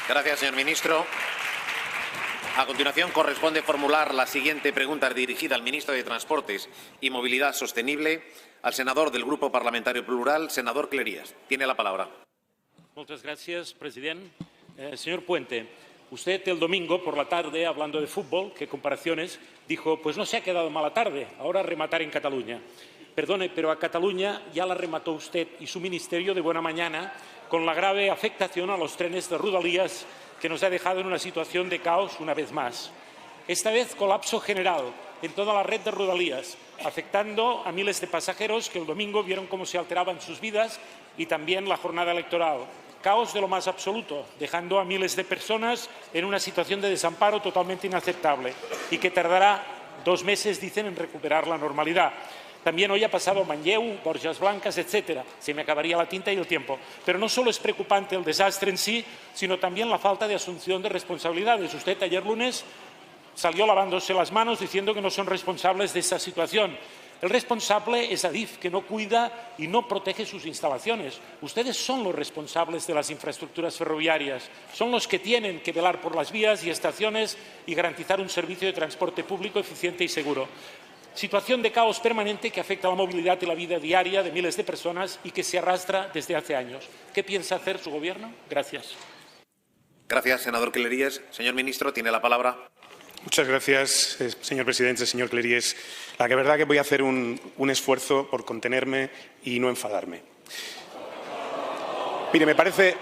Gracias, señor ministro. A continuación, corresponde formular la siguiente pregunta dirigida al ministro de Transportes y Movilidad Sostenible, al senador del Grupo Parlamentario Plural, senador Cleries. Tiene la palabra. Muchas gracias, presidente. Señor Puente, usted el domingo por la tarde, hablando de fútbol, qué comparaciones, dijo, pues no se ha quedado mala tarde, ahora rematar en Cataluña. Perdone, pero a Cataluña ya la remató usted y su ministerio de buena mañana con la grave afectación a los trenes de Rodalies que nos ha dejado en una situación de caos una vez más. Esta vez colapso general en toda la red de Rodalies, afectando a miles de pasajeros que el domingo vieron cómo se alteraban sus vidas y también la jornada electoral. Caos de lo más absoluto, dejando a miles de personas en una situación de desamparo totalmente inaceptable y que tardará 2 meses, dicen, en recuperar la normalidad. También hoy ha pasado Manlleu, Borjas Blancas, etc. Se me acabaría la tinta y el tiempo. Pero no solo es preocupante el desastre en sí, sino también la falta de asunción de responsabilidades. Usted ayer lunes salió lavándose las manos diciendo que no son responsables de esta situación. El responsable es Adif, que no cuida y no protege sus instalaciones. Ustedes son los responsables de las infraestructuras ferroviarias. Son los que tienen que velar por las vías y estaciones y garantizar un servicio de transporte público eficiente y seguro. Situación de caos permanente que afecta a la movilidad y la vida diaria de miles de personas y que se arrastra desde hace años. ¿Qué piensa hacer su Gobierno? Gracias. Gracias, senador Cleries. Señor ministro, tiene la palabra. Muchas gracias, señor presidente, señor Cleries. La verdad que voy a hacer un esfuerzo por contenerme y no enfadarme. Mire, me parece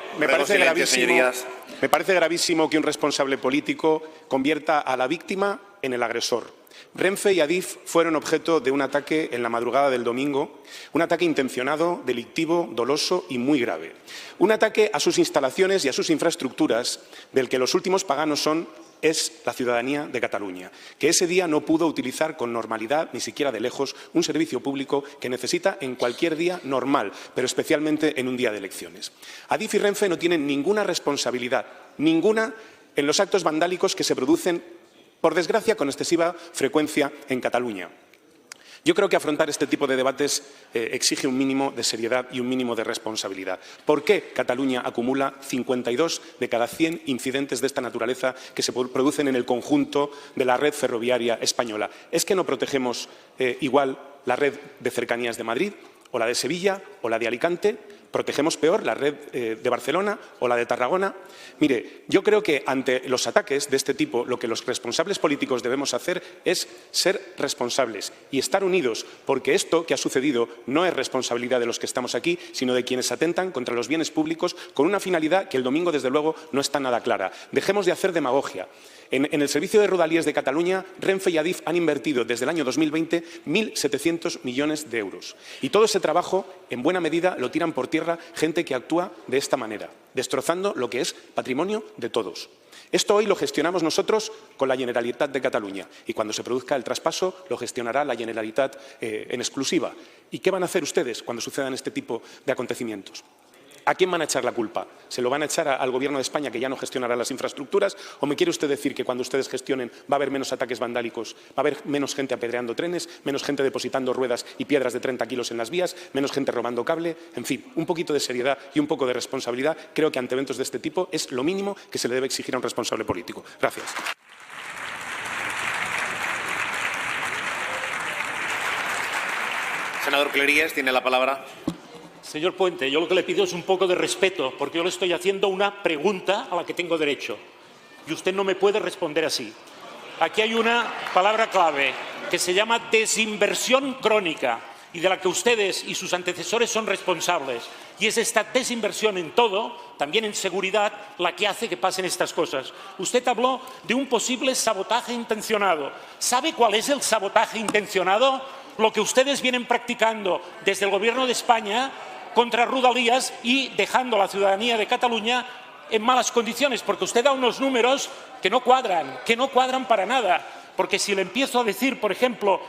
gravísimo que un responsable político convierta a la víctima en el agresor. Renfe y Adif fueron objeto de un ataque en la madrugada del domingo, un ataque intencionado, delictivo, doloso y muy grave. Un ataque a sus instalaciones y a sus infraestructuras del que los últimos paganos es la ciudadanía de Cataluña, que ese día no pudo utilizar con normalidad, ni siquiera de lejos, un servicio público que necesita en cualquier día normal, pero especialmente en un día de elecciones. Adif y Renfe no tienen ninguna responsabilidad, ninguna, en los actos vandálicos que se producen, por desgracia, con excesiva frecuencia en Cataluña. Yo creo que afrontar este tipo de debates exige un mínimo de seriedad y un mínimo de responsabilidad. ¿Por qué Cataluña acumula 52 de cada 100 incidentes de esta naturaleza que se producen en el conjunto de la red ferroviaria española? ¿Es que no protegemos igual la red de cercanías de Madrid, o la de Sevilla, o la de Alicante? ¿Protegemos peor la red de Barcelona o la de Tarragona? Mire, yo creo que ante los ataques de este tipo lo que los responsables políticos debemos hacer es ser responsables y estar unidos, porque esto que ha sucedido no es responsabilidad de los que estamos aquí, sino de quienes atentan contra los bienes públicos con una finalidad que el domingo, desde luego, no está nada clara. Dejemos de hacer demagogia. En el servicio de Rodalies de Cataluña, Renfe y Adif han invertido desde el año 2020 1.700 millones de euros. Y todo ese trabajo, en buena medida, lo tiran por tierra gente que actúa de esta manera, destrozando lo que es patrimonio de todos. Esto hoy lo gestionamos nosotros con la Generalitat de Cataluña y cuando se produzca el traspaso lo gestionará la Generalitat en exclusiva. ¿Y qué van a hacer ustedes cuando sucedan este tipo de acontecimientos? ¿A quién van a echar la culpa? ¿Se lo van a echar al Gobierno de España, que ya no gestionará las infraestructuras? ¿O me quiere usted decir que cuando ustedes gestionen va a haber menos ataques vandálicos, va a haber menos gente apedreando trenes, menos gente depositando ruedas y piedras de 30 kilos en las vías, menos gente robando cable? En fin, un poquito de seriedad y un poco de responsabilidad creo que ante eventos de este tipo es lo mínimo que se le debe exigir a un responsable político. Gracias. Senador Cleries, tiene la palabra. Señor Puente, yo lo que le pido es un poco de respeto, porque yo le estoy haciendo una pregunta a la que tengo derecho. Y usted no me puede responder así. Aquí hay una palabra clave que se llama desinversión crónica y de la que ustedes y sus antecesores son responsables. Y es esta desinversión en todo, también en seguridad, la que hace que pasen estas cosas. Usted habló de un posible sabotaje intencionado. ¿Sabe cuál es el sabotaje intencionado? Lo que ustedes vienen practicando desde el Gobierno de España contra Rodalies y dejando a la ciudadanía de Cataluña en malas condiciones, porque usted da unos números que no cuadran para nada. Porque si le empiezo a decir, por ejemplo,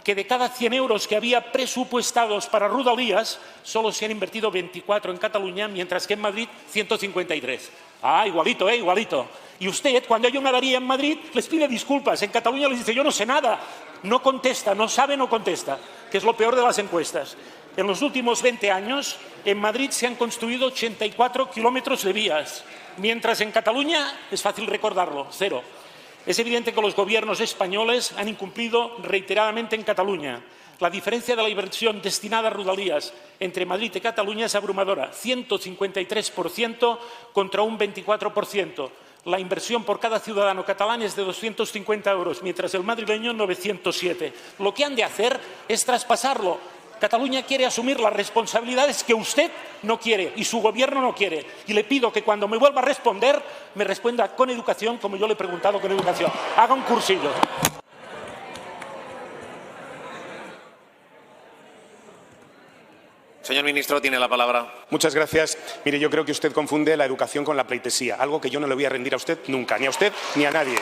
que de cada 100 euros que había presupuestados para Rodalies, solo se han invertido 24 en Cataluña, mientras que en Madrid 153. Ah, igualito, igualito. Y usted, cuando hay una avería en Madrid, les pide disculpas. En Cataluña les dice, yo no sé nada. No contesta, no sabe, no contesta, que es lo peor de las encuestas. En los últimos 20 años, en Madrid se han construido 84 kilómetros de vías. Mientras en Cataluña es fácil recordarlo, cero. Es evidente que los gobiernos españoles han incumplido reiteradamente en Cataluña. La diferencia de la inversión destinada a Rodalies entre Madrid y Cataluña es abrumadora, 153% contra un 24%. La inversión por cada ciudadano catalán es de 250 euros, mientras el madrileño 907. Lo que han de hacer es traspasarlo. Cataluña quiere asumir las responsabilidades que usted no quiere y su gobierno no quiere. Y le pido que cuando me vuelva a responder, me responda con educación, como yo le he preguntado con educación. Haga un cursillo. Señor ministro, tiene la palabra. Muchas gracias. Mire, yo creo que usted confunde la educación con la pleitesía, algo que yo no le voy a rendir a usted nunca, ni a usted ni a nadie.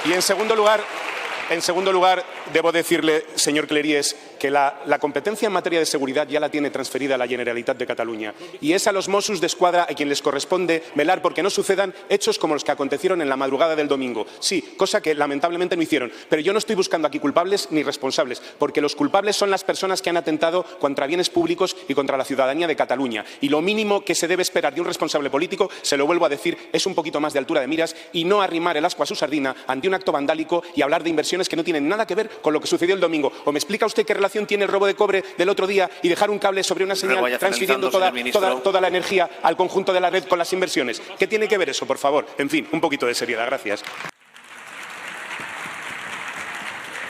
Y en segundo lugar, debo decirle, señor Cleries, que la competencia en materia de seguridad ya la tiene transferida a la Generalitat de Cataluña. Y es a los Mossos d'Esquadra a quien les corresponde velar porque no sucedan hechos como los que acontecieron en la madrugada del domingo. Sí, cosa que lamentablemente no hicieron. Pero yo no estoy buscando aquí culpables ni responsables, porque los culpables son las personas que han atentado contra bienes públicos y contra la ciudadanía de Cataluña. Y lo mínimo que se debe esperar de un responsable político, se lo vuelvo a decir, es un poquito más de altura de miras y no arrimar el ascua a su sardina ante un acto vandálico y hablar de inversiones que no tienen nada que ver con lo que sucedió el domingo. ¿O me explica usted qué relación tiene el robo de cobre del otro día y dejar un cable sobre una señal transfiriendo toda la energía al conjunto de la red con las inversiones? ¿Qué tiene que ver eso, por favor? En fin, un poquito de seriedad. Gracias.